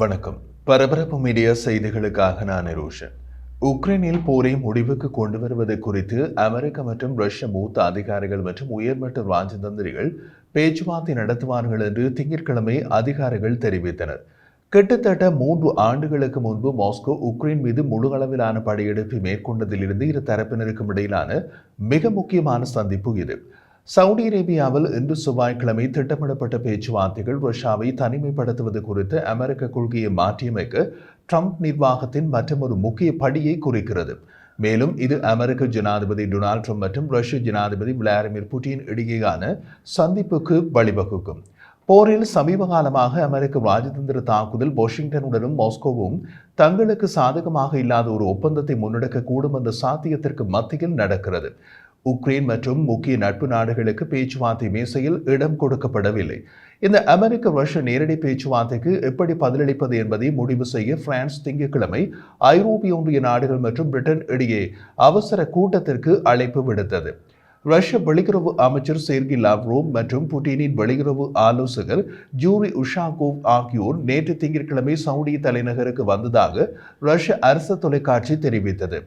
வணக்கம். பரபரப்பு மீடியா செய்திகளுக்காக நான் ரோஷன். உக்ரைனில் போரை முடிவுக்கு கொண்டு வருவது குறித்து அமெரிக்க மற்றும் ரஷ்ய மூத்த அதிகாரிகள் மற்றும் உயர்மட்ட ராஜதந்திரிகள் பேச்சுவார்த்தை நடத்துவார்கள் என்று திங்கட்கிழமை அதிகாரிகள் தெரிவித்தனர். கிட்டத்தட்ட 3 ஆண்டுகளுக்கு முன்பு மாஸ்கோ உக்ரைன் மீது முழு அளவிலான படையெடுப்பை மேற்கொண்டதிலிருந்து இரு தரப்பினருக்கும் இடையிலான மிக முக்கியமான சந்திப்பு இது. சவுதி அரேபியாவில் இன்று செவ்வாய்க்கிழமை திட்டமிடப்பட்ட பேச்சுவார்த்தைகள் ரஷ்யாவை தனிமைப்படுத்துவது குறித்து அமெரிக்க கொள்கையை மாற்றியமைக்க ட்ரம்ப் நிர்வாகத்தின் மற்றொரு முக்கிய படியை குறிக்கிறது. மேலும் இது அமெரிக்க ஜனாதிபதி டொனால்ட் ட்ரம்ப் மற்றும் ரஷ்ய ஜனாதிபதி விளாடிமிர் புட்டின் இடையேயான சந்திப்புக்கு வழிவகுக்கும். போரில் சமீப காலமாக அமெரிக்க ராஜதந்திர தாக்குதல் வாஷிங்டனுடனும் மாஸ்கோவும் தங்களுக்கு சாதகமாக இல்லாத ஒரு ஒப்பந்தத்தை முன்னெடுக்க கூடும் என்ற சாத்தியத்திற்கு மத்தியில் நடக்கிறது. உக்ரைன் மற்றும் முக்கிய நட்பு நாடுகளுக்கு பேச்சுவார்த்தை மேசையில் இடம் கொடுக்கப்படவில்லை. இந்த அமெரிக்க ரஷ்ய நேரடி பேச்சுவார்த்தைக்கு எப்படி பதிலளிப்பது என்பதை முடிவு செய்ய பிரான்ஸ் திங்கட்கிழமை ஐரோப்பிய ஒன்றிய நாடுகள் மற்றும் பிரிட்டன் இடையே அவசர கூட்டத்திற்கு அழைப்பு விடுத்தது. ரஷ்ய வெளியுறவு அமைச்சர் செர்கி லாவ்ரோவ் மற்றும் புட்டினின் வெளியுறவு ஆலோசகர் யூரி உஷாகோவ் ஆகியோர் நேற்று திங்கட்கிழமை சவுடி தலைநகருக்கு வந்ததாக ரஷ்ய அரசு தொலைக்காட்சி தெரிவித்தது.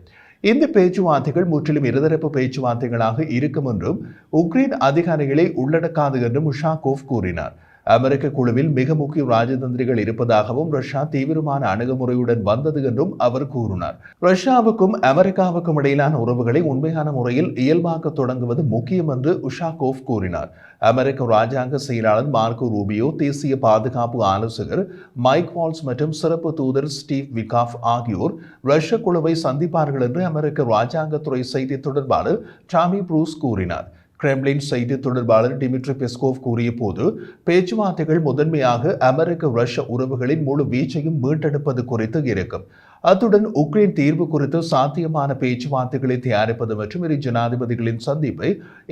இந்த பேச்சுவார்த்தைகள் முற்றிலும் இருதரப்பு பேச்சுவார்த்தைகளாக இருக்கும் என்றும் உக்ரைன் அதிகாரிகளை உள்ளடக்காது என்றும் உஷாகோவ் கூறினார். அமெரிக்க குழுவில் மிக முக்கிய ராஜதந்திரிகள் இருப்பதாகவும் ரஷ்யா தீவிரமான அணுகுமுறையுடன் வந்தது என்றும் அவர் கூறினார். ரஷ்யாவுக்கும் அமெரிக்காவுக்கும் இடையிலான உறவுகளை உண்மையான முறையில் இயல்பாக்க தொடங்குவது முக்கியம் என்று உஷாகோவ் கூறினார். அமெரிக்க ராஜாங்க செயலாளர் மார்க்கோ ரூபியோ, தேசிய பாதுகாப்பு ஆலோசகர் மைக் வால்ஸ் மற்றும் சிறப்பு தூதர் ஸ்டீவ் விகாஃப் ஆகியோர் ரஷ்ய குழுவை சந்திப்பார்கள் என்று அமெரிக்க ராஜாங்கத்துறை செய்தி தொடர்பாளர் டாமி ப்ரூஸ் கூறினார். கிரெம்ளின் செய்தி தொடர்பாளர் டிமிட்ரி பெஸ்கோவ் கூறிய போது, பேச்சுவார்த்தைகள் முதன்மையாக அமெரிக்க ரஷ்ய உறவுகளின் முழு வீச்சையும் மீட்டெடுப்பது குறித்து இருக்கும். அத்துடன் உக்ரைன் தீர்வு குறித்து சாத்தியமான பேச்சுவார்த்தைகளை தயாரிப்பது மற்றும் இரு ஜனாதிபதிகளின் சந்திப்பை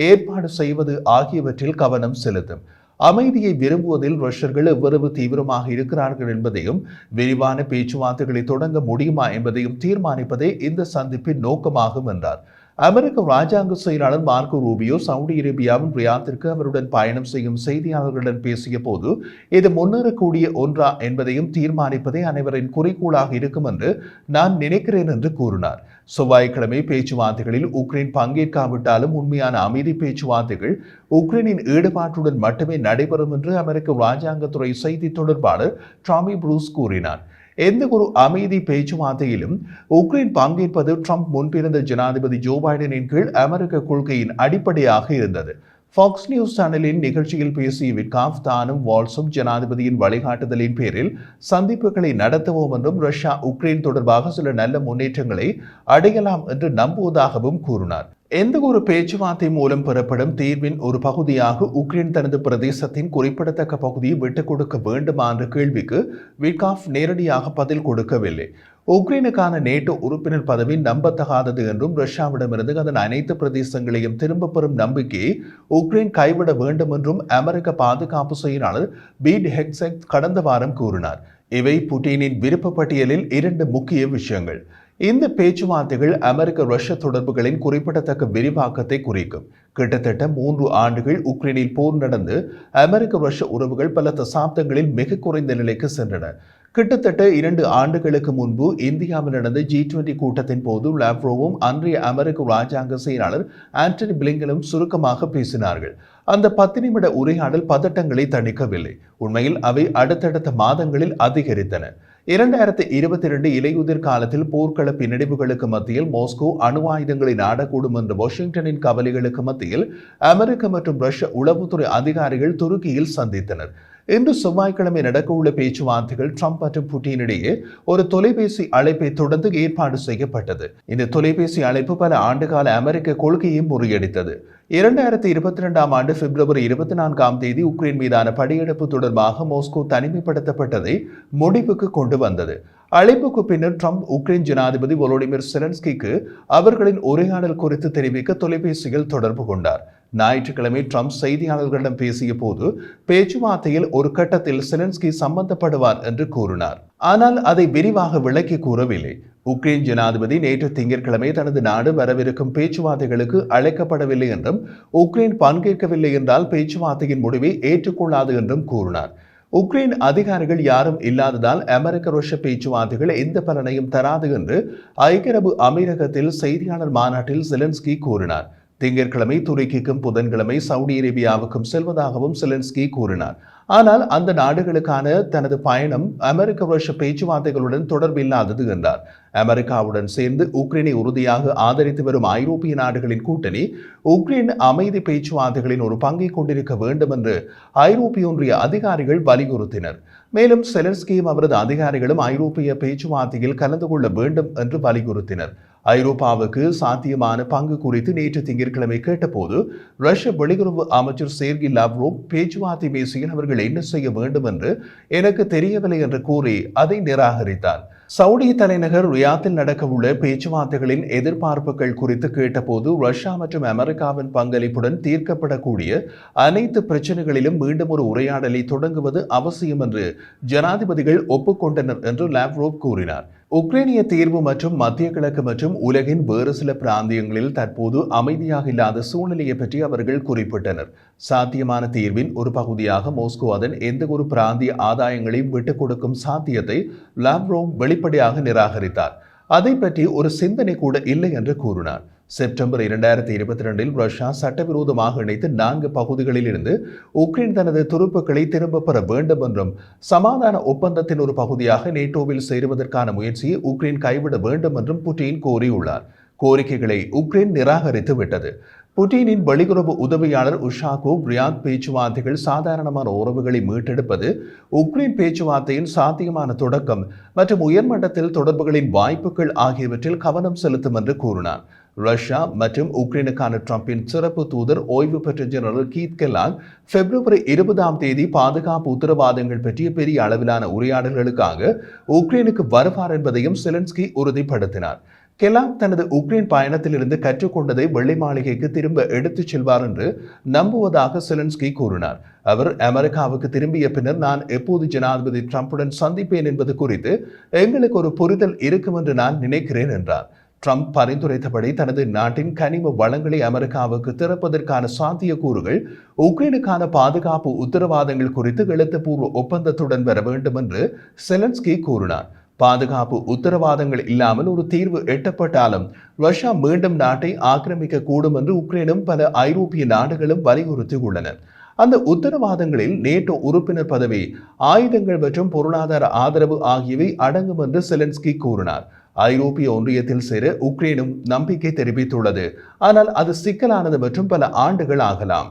ஏற்பாடு செய்வது ஆகியவற்றில் கவனம் செலுத்தும். அமைதியை விரும்புவதில் ரஷ்யர்கள் எவ்வளவு தீவிரமாக இருக்கிறார்கள் என்பதையும் விரிவான பேச்சுவார்த்தைகளை தொடங்க முடியுமா என்பதையும் தீர்மானிப்பதே இந்த சந்திப்பின் நோக்கமாகும் என்றார். அமெரிக்க ராஜாங்க செயலாளர் மார்க்கோ ரூபியோ சவுதி அரேபியாவின் ரியாத்திற்கு அவருடன் பயணம் செய்யும் செய்தியாளர்களுடன் பேசிய போது, இது முன்னேறக்கூடிய ஒன்றா என்பதையும் தீர்மானிப்பதே அனைவரின் குறிக்கோளாக இருக்கும் என்று நான் நினைக்கிறேன் என்று கூறினார். செவ்வாய்க்கிழமை பேச்சுவார்த்தைகளில் உக்ரைன் பங்கேற்காவிட்டாலும் உண்மையான அமைதி பேச்சுவார்த்தைகள் உக்ரைனின் ஈடுபாட்டுடன் மட்டுமே நடைபெறும் என்று அமெரிக்க ராஜாங்கத்துறை செய்தி தொடர்பாளர் டாமி ப்ரூஸ் கூறினார். எந்த ஒரு அமைதி பேச்சுவார்த்தையிலும் உக்ரைன் பங்கேற்பது ட்ரம்ப் முன்பிருந்த ஜனாதிபதி ஜோ பைடனின் கீழ் அமெரிக்க கொள்கையின் அடிப்படையாக இருந்தது. ஃபாக்ஸ் நியூஸ் சேனலின் நிகழ்ச்சியில் பேசிய விட்காஃப், தானும் வால்ஸும் ஜனாதிபதியின் வழிகாட்டுதலின் பேரில் சந்திப்புகளை நடத்துவோம் என்றும் ரஷ்யா உக்ரைன் தொடர்பாக சில நல்ல முன்னேற்றங்களை அடையலாம் என்று நம்புவதாகவும் கூறினார். எந்த ஒரு பேச்சுவார்த்தை மூலம் பெறப்படும் தீர்வின் ஒரு பகுதியாக உக்ரைன் தனது பிரதேசத்தின் குறிப்பிடத்தக்க பகுதியை விட்டுக் கொடுக்க வேண்டுமா என்ற கேள்விக்கு விட்காஃப் நேரடியாக பதில் கொடுக்கவில்லை. உக்ரைனுக்கான நேட்டோ உறுப்பினர் பதவி நம்பத்தகாதது என்றும் ரஷ்யாவிடமிருந்து அதன் அனைத்து பிரதேசங்களையும் திரும்பப் பெறும் நம்பிக்கையை உக்ரைன் கைவிட வேண்டும் என்றும் அமெரிக்க பாதுகாப்பு செயலாளர் பீட் ஹெக்ஸெட் கடந்த வாரம் கூறினார். இவை புட்டினின் விருப்ப பட்டியலில் 2 முக்கிய விஷயங்கள். இந்த பேச்சுவார்த்தைகள் அமெரிக்க ரஷ்ய தொடர்புகளின் குறிப்பிடத்தக்க விரிவாக்கத்தை குறிக்கும். கிட்டத்தட்ட 3 ஆண்டுகள் உக்ரைனில் போர் நடந்து அமெரிக்க ரஷ்ய உறவுகள் பல தசாப்தங்களில் மிக குறைந்த நிலைக்கு சென்றன. கிட்டத்தட்ட 2 ஆண்டுகளுக்கு முன்பு இந்தியாவில் நடந்த G20 கூட்டத்தின் போது லாவ்ரோவும் அன்றைய அமெரிக்க ராஜாங்க செயலாளர் ஆண்டனி பிளிங்கனும் சுருக்கமாக பேசினார்கள். அந்த 10 நிமிட உரையாடல் பதட்டங்களை தணிக்கவில்லை. உண்மையில் அவை அடுத்தடுத்த மாதங்களில் அதிகரித்தன. 2022 இலையுதிர் காலத்தில் போர்க்கள பின்னடைவுகளுக்கு மத்தியில் மாஸ்கோ அணு ஆயுதங்களை நாடக்கூடும் என்ற வாஷிங்டனின் கவலைகளுக்கு மத்தியில் அமெரிக்க மற்றும் ரஷ்ய உளவுத்துறை அதிகாரிகள் துருக்கியில் சந்தித்தனர். இன்று செவ்வாய்க்கிழமை நடக்கவுள்ள பேச்சுவார்த்தைகள் ட்ரம்ப் மற்றும் புட்டின் இடையே ஒரு தொலைபேசி அழைப்பை தொடர்ந்து ஏற்பாடு செய்யப்பட்டது. இந்த தொலைபேசி அழைப்பு பல ஆண்டுகால அமெரிக்க கொள்கையை முறியடித்தது. 2022 ஆண்டு பிப்ரவரி 24 உக்ரைன் மீதான படையெடுப்பு தொடர்பாக மாஸ்கோ தனிமைப்படுத்தப்பட்டதை முடிவுக்கு கொண்டு வந்தது. அழைப்புக்கு பின்னர் ட்ரம்ப் உக்ரைன் ஜனாதிபதி வோலோடிமிர் செலன்ஸ்கிக்கு அவர்களின் உரையாடல் குறித்து தெரிவிக்க தொலைபேசியில் தொடர்பு கொண்டார். ஞாயிற்றுக்கிழமை ட்ரம்ப் செய்தியாளர்களிடம் பேசிய போது, பேச்சுவார்த்தையில் ஒரு கட்டத்தில் செலன்ஸ்கி சம்பந்தப்படுவார் என்று கூறினார். ஆனால் அதை விரிவாக விளக்கி கூறவில்லை. உக்ரைன் ஜனாதிபதி நேற்று திங்கட்கிழமை தனது நாடு வரவிருக்கும் பேச்சுவார்த்தைகளுக்கு அழைக்கப்படவில்லை என்றும் உக்ரைன் பங்கேற்கவில்லை என்றால் பேச்சுவார்த்தையின் முடிவை ஏற்றுக்கொள்ளாது என்றும் கூறினார். உக்ரைன் அதிகாரிகள் யாரும் இல்லாததால் அமெரிக்க ரஷ்ய பேச்சுவார்த்தைகள் எந்த பலனையும் தராது என்று ஐக்கிய அரபு அமீரகத்தில் செய்தியாளர் மாநாட்டில் செலன்ஸ்கி கூறினார். திங்கட்கிழமை துருக்கிக்கும் புதன்கிழமை சவுதி அரேபியாவுக்கும் செல்வதாகவும் செலன்ஸ்கி கூறினார். ஆனால் அந்த நாடுகளுக்கான தனது பயணம் அமெரிக்க ரஷ்ய பேச்சுவார்த்தைகளுடன் தொடர்பில்லாதது என்றார். அமெரிக்காவுடன் சேர்ந்து உக்ரைனை உறுதியாக ஆதரித்து வரும் ஐரோப்பிய நாடுகளின் கூட்டணி உக்ரைன் அமைதி பேச்சுவார்த்தைகளின் ஒரு பங்கை கொண்டிருக்க வேண்டும் என்று ஐரோப்பிய ஒன்றிய அதிகாரிகள் வலியுறுத்தினர். மேலும் செலன்ஸ்கியும் அவரது அதிகாரிகளும் ஐரோப்பிய பேச்சுவார்த்தையில் கலந்து கொள்ள வேண்டும் என்று வலியுறுத்தினர். ஐரோப்பாவுக்கு சாத்தியமான பங்கு குறித்து நேற்று திங்கட்கிழமை கேட்டபோது ரஷ்ய வெளியுறவு அமைச்சர் சேர்கி லாவ்ரோவ் பேச்சுவார்த்தை மேசையில் அவர்கள் என்ன செய்ய வேண்டும் என்று எனக்கு தெரியவில்லை என்று கூறி அதை நிராகரித்தார். சவுடி தலைநகர் ரியாத்தில் நடக்கவுள்ள பேச்சுவார்த்தைகளின் எதிர்பார்ப்புகள் குறித்து கேட்டபோது ரஷ்யா மற்றும் அமெரிக்காவின் பங்களிப்புடன் தீர்க்கப்படக்கூடிய அனைத்து பிரச்சனைகளிலும் மீண்டும் ஒரு உரையாடலை தொடங்குவது அவசியம் என்று ஜனாதிபதிகள் ஒப்புக்கொண்டனர் என்று லாவ்ரோவ் கூறினார். உக்ரைனிய தீர்வு மற்றும் மத்திய கிழக்கு மற்றும் உலகின் வேறு சில பிராந்தியங்களில் தற்போது அமைதியாக இல்லாத சூழ்நிலையை பற்றி அவர்கள் குறிப்பிட்டனர். சாத்தியமான தீர்வின் ஒரு பகுதியாக மாஸ்கோ அதன் எந்த ஒரு பிராந்திய ஆதாயங்களையும் விட்டுக் கொடுக்கும் சாத்தியத்தை லாவ்ரோவ் வெளிப்படையாக நிராகரித்தார். அதை பற்றி ஒரு சிந்தனை கூட இல்லை என்று கூறினார். செப்டம்பர் 2022 ரஷ்யா சட்டவிரோதமாக இணைத்து 4 பகுதிகளில் இருந்து உக்ரைன் தனது துருப்புக்களை திரும்ப பெற வேண்டும் என்றும் சமாதான ஒப்பந்தத்தின் ஒரு பகுதியாக நேட்டோவில் சேருவதற்கான முயற்சியை உக்ரைன் கைவிட வேண்டும் என்றும் புட்டின் கோரியுள்ளார். கோரிக்கைகளை உக்ரைன் நிராகரித்து விட்டது. புட்டினின் வெளியுறவு உதவியாளர் உஷாகோவ் ரியாத் பேச்சுவார்த்தைகள் சாதாரணமான உறவுகளை மீட்டெடுப்பது உக்ரைன் பேச்சுவார்த்தையின் சாத்தியமான தொடக்கம் மற்றும் உயர்மட்டத்தில் தொடர்புகளின் வாய்ப்புகள் ஆகியவற்றில் கவனம் செலுத்தும் என்று கூறினார். ரஷ்யா மற்றும் உக்ரைனுக்கான ட்ரம்பின் சிறப்பு தூதர் ஓய்வு பெற்ற ஜெனரல் கீத் கெல்லாக் பிப்ரவரி 20 பாதுகாப்பு உத்தரவாதங்கள் பற்றிய பெரிய அளவிலான உரையாடல்களுக்காக உக்ரைனுக்கு வருவார் என்பதையும் செலன்ஸ்கி உறுதிப்படுத்தினார். கெல்லாக் தனது உக்ரைன் பயணத்திலிருந்து கற்றுக்கொண்டதை வெள்ளை மாளிகைக்கு திரும்ப எடுத்துச் செல்வார் என்று நம்புவதாக செலன்ஸ்கி கூறினார். அவர் அமெரிக்காவுக்கு திரும்பிய பின்னர் நான் எப்போது ஜனாதிபதி ட்ரம்புடன் சந்திப்பேன் என்பது குறித்து எங்களுக்கு ஒரு புரிதல் இருக்கும் என்று நான் நினைக்கிறேன் என்றார். ட்ரம்ப் பரிந்துரைத்தபடி தனது நாட்டின் கனிம வளங்களை அமெரிக்காவுக்கு திறப்பதற்கான சாத்தியக்கூறுகள் உக்ரைனுக்கான பாதுகாப்பு உத்தரவாதங்கள் குறித்து எழுத்துப்பூர்வ ஒப்பந்தத்துடன் வர வேண்டும் என்று செலன்ஸ்கி கூறினார். பாதுகாப்பு உத்தரவாதங்கள் இல்லாமல் ஒரு தீர்வு எட்டப்பட்டாலும் ரஷ்யா மீண்டும் நாட்டை ஆக்கிரமிக்க கூடும் என்று உக்ரைனும் பல ஐரோப்பிய நாடுகளும் வலியுறுத்தியுள்ளன. அந்த உத்தரவாதங்களில் நேட்டோ உறுப்பினர் பதவி, ஆயுதங்கள் மற்றும் பொருளாதார ஆதரவு ஆகியவை அடங்கும் என்று செலன்ஸ்கி கூறினார். ஐரோப்பிய ஒன்றியத்தில் சேர உக்ரைனும் நம்பிக்கை தெரிவித்துள்ளது. ஆனால் அது சிக்கலானது மற்றும் பல ஆண்டுகள் ஆகலாம்.